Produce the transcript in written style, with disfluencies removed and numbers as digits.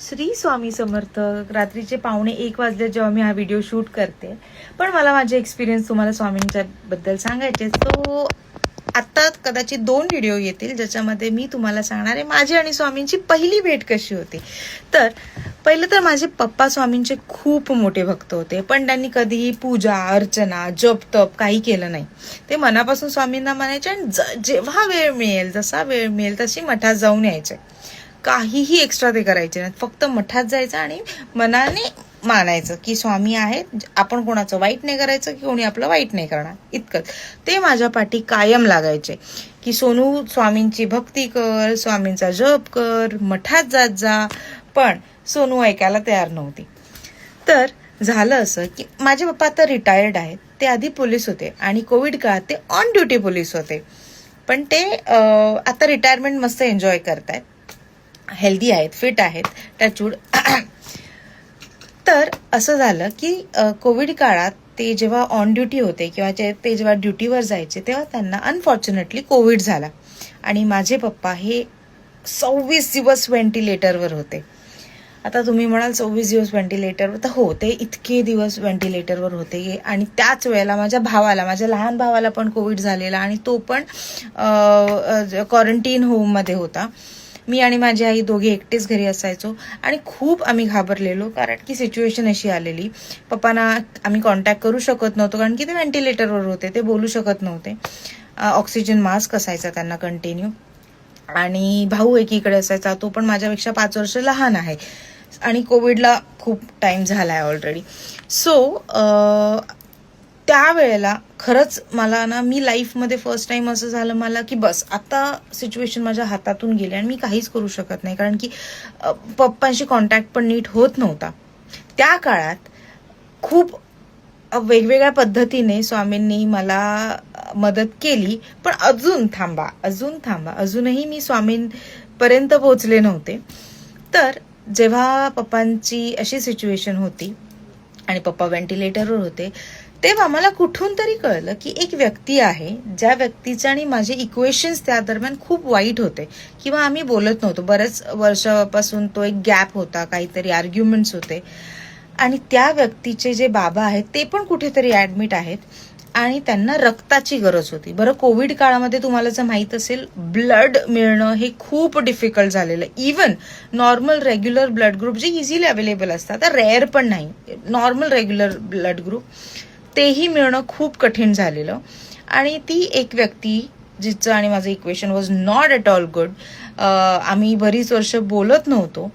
श्री स्वामी समर्थ. रात्रीचे 12:45 वाजले जेव्हा मी हा व्हिडिओ शूट करते, पण मला माझे एक्सपिरियन्स तुम्हाला स्वामींच्या बद्दल सांगायचे. तो आता कदाचित 2 व्हिडिओ येतील ज्याच्यामध्ये मी तुम्हाला सांगणार आहे माझी आणि स्वामींची पहिली भेट कशी होती. तर पहिलं तर माझे पप्पा स्वामींचे खूप मोठे भक्त होते, पण त्यांनी कधीही पूजा अर्चना जप तप काही केलं नाही. ते मनापासून स्वामींना मानायचे आणि जेव्हा वेळ मिळेल जसा वेळ मिळेल तशी मठात जाऊन यायचे. काहीही एक्स्ट्रा ते करायचे नाही, फक्त मठात जायचं आणि मनाने मानायचं की स्वामी आहेत, आपण कोणाचं वाईट नाही करायचं की कोणी आपलं वाईट नाही करणार, इतकंच. ते माझ्या पाठी कायम लागायचे की सोनू स्वामींची भक्ती कर, स्वामींचा जप कर, मठात जात जा. पण सोनू ऐकायला तयार नव्हती. तर झालं असं की माझे पप्पा आता रिटायर्ड आहेत. ते आधी पोलीस होते आणि कोविड काळात ते ऑन ड्युटी पोलीस होते, पण ते आता रिटायरमेंट मस्त एन्जॉय करतायत, हेल्दी आहेत, फिट आहेत, टचवूड. तर असं झालं की कोविड काळात ते जेव्हा ऑन ड्युटी होते किंवा ते जेव्हा ड्युटीवर जायचे तेव्हा त्यांना अनफॉर्च्युनेटली कोविड झाला आणि माझे पप्पा हे 26 दिवस व्हेंटिलेटरवर होते. आता तुम्ही म्हणाल 26 दिवस व्हेंटिलेटरवर, तर हो, ते इतके दिवस व्हेंटिलेटरवर होते. आणि त्याच वेळेला माझ्या लहान भावाला पण कोविड झालेला आणि तो पण क्वारंटीन होममध्ये होता. मी आणि माझी आई दोघे एकटेच घरी असायचो आणि खूप आम्ही घाबरलेलो, कारण की सिच्युएशन अशी आलेली. पप्पांना आम्ही कॉन्टॅक्ट करू शकत नव्हतो कारण की ते व्हेंटिलेटरवर होते, ते बोलू शकत नव्हते. ऑक्सिजन मास्क असायचा त्यांना कंटिन्यू. आणि भाऊ एकीकडे असायचा, तो पण माझ्यापेक्षा 5 वर्ष लहान आहे आणि कोविडला खूप टाइम झालाय ऑलरेडी. सो त्यावेळेला खरंच मला ना, मी लाईफमध्ये फर्स्ट टाइम असं झालं मला की बस आता सिच्युएशन माझ्या हातातून गेली आणि मी काहीच करू शकत नाही, कारण की पप्पांशी कॉन्टॅक्ट पण नीट होत नव्हता. त्या काळात खूप वेगवेगळ्या पद्धतीने स्वामींनी मला मदत केली. पण अजून थांबा, अजूनही मी स्वामींपर्यंत पोहोचले नव्हते. तर जेव्हा पप्पांची अशी सिच्युएशन होती आणि पप्पा व्हेंटिलेटरवर होते, तेव्हा मला कुठून तरी कळलं की एक व्यक्ती आहे, ज्या व्यक्तीचे आणि माझे इक्वेशन्स त्या दरम्यान खूप वाईट होते किंवा आम्ही बोलत नव्हतो. बऱ्याच वर्षापासून तो एक गॅप होता, काहीतरी आर्ग्युमेंट्स होते. आणि त्या व्यक्तीचे जे बाबा आहेत ते पण कुठेतरी ऍडमिट आहेत आणि त्यांना रक्ताची गरज होती. बरं, कोविड काळामध्ये तुम्हाला जर माहित असेल, ब्लड मिळणं हे खूप डिफिकल्ट झालेलं. Even normal regular blood group जे इझिली अवेलेबल असतात, तर रेअर पण नाही, नॉर्मल रेग्युलर ब्लड ग्रुप तेही मिळणं खूप कठीण झालेलं. आणि ती एक व्यक्ती जिचं आणि माझं equation was not at all good. आम्ही बरीच वर्ष बोलत नव्हतो.